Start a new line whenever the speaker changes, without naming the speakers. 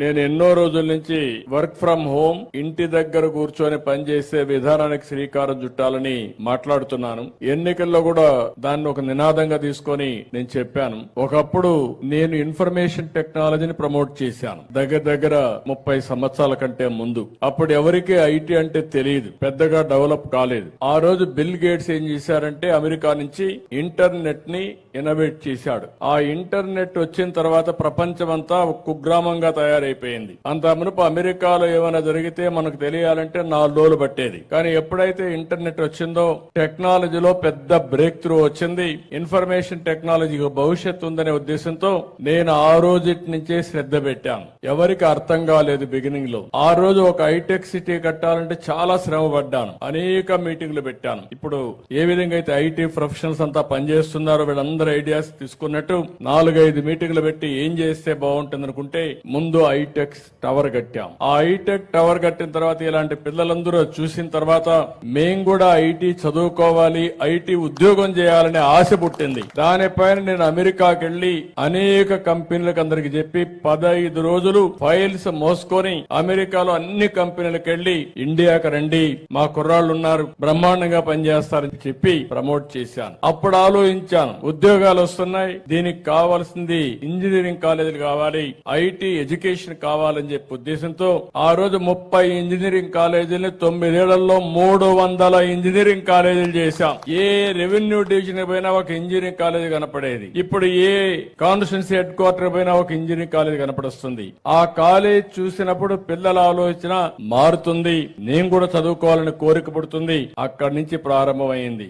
నేను ఎన్నో రోజుల నుంచి వర్క్ ఫ్రం హోమ్, ఇంటి దగ్గర కూర్చొని పనిచేసే విధానానికి శ్రీకారం చుట్టాలని మాట్లాడుతున్నాను. ఎన్నికల్లో కూడా దాన్ని ఒక నినాదంగా తీసుకొని నేను చెప్పాను. ఒకప్పుడు నేను ఇన్ఫర్మేషన్ టెక్నాలజీని ప్రమోట్ చేశాను దగ్గర 30 సంవత్సరాల కంటే ముందు. అప్పుడు ఎవరికి ఐటీ అంటే తెలియదు, పెద్దగా డెవలప్ కాలేదు. ఆ రోజు బిల్ గేట్స్ ఏం చేశారంటే అమెరికా నుంచి ఇంటర్నెట్ ని ఇన్నోవేట్ చేశాడు. ఆ ఇంటర్నెట్ వచ్చిన తర్వాత ప్రపంచమంతా ఒక కుగ్రామంగా తయారైపోయింది. అంత మునుపు అమెరికాలో ఏమైనా జరిగితే మనకు తెలియాలంటే 4 రోజులు పట్టేది. కానీ ఎప్పుడైతే ఇంటర్నెట్ వచ్చిందో టెక్నాలజీలో పెద్ద బ్రేక్ త్రూ వచ్చింది. ఇన్ఫర్మేషన్ టెక్నాలజీకి భవిష్యత్తు ఉందనే ఉద్దేశంతో నేను ఆ రోజుటి నుంచే శ్రద్ధ పెట్టాను. ఎవరికి అర్థం కాలేదు బిగినింగ్ లో. ఆ రోజు ఒక హైటెక్ సిటీ కట్టాలంటే చాలా శ్రమ పడ్డాను. అనేక మీటింగ్లు పెట్టాను. ఇప్పుడు ఏ విధంగా అయితే ఐటీ ప్రొఫెషనల్స్ అంతా పనిచేస్తున్నారో వీళ్ళందరూ ఐడియాస్ తీసుకున్నట్టు 4-5 మీటింగ్లు పెట్టి ఏం చేస్తే బాగుంటుంది అనుకుంటే ముందు హైటెక్ టవర్ కట్టాం. ఆ హైటెక్ టవర్ కట్టిన తర్వాత ఇలాంటి పిల్లలందరూ చూసిన తర్వాత మేం కూడా ఐటీ చదువుకోవాలి, ఐటీ ఉద్యోగం చేయాలనే ఆశ పుట్టింది. దానిపైన నేను అమెరికాకి వెళ్లి అనేక కంపెనీలకు అందరికి చెప్పి 15 రోజులు ఫైల్స్ మోసుకొని అమెరికాలో అన్ని కంపెనీలకు వెళ్లి ఇండియాకి రండి, మా కుర్రాళ్ళు ఉన్నారు, బ్రహ్మాండంగా పనిచేస్తారని చెప్పి ప్రమోట్ చేశాను. అప్పుడు ఆలోచించాను, ఉద్యోగాలు వస్తున్నాయి, దీనికి కావాల్సింది ఇంజనీరింగ్ కాలేజీలు కావాలి, ఐటీ ఎడ్యుకేషన్ కావాలని చెప్పి ఉద్దేశంతో ఆ రోజు 30 ఇంజనీరింగ్ కాలేజీలని 9 ఏళ్లలో 300 ఇంజనీరింగ్ కాలేజీలు చేశాం. ఏ రెవెన్యూ డివిజన్ పైన ఒక ఇంజనీరింగ్ కాలేజీ కనపడేది. ఇప్పుడు ఏ కాన్స్టిట్యున్సీ హెడ్ క్వార్టర్ పైన ఒక ఇంజనీరింగ్ కాలేజీ కనపడొస్తుంది. ఆ కాలేజ్ చూసినప్పుడు పిల్లల ఆలోచన మారుతుంది. నేను కూడా చదువుకోవాలని కోరిక పుడుతుంది. అక్కడి నుంచి ప్రారంభమైంది.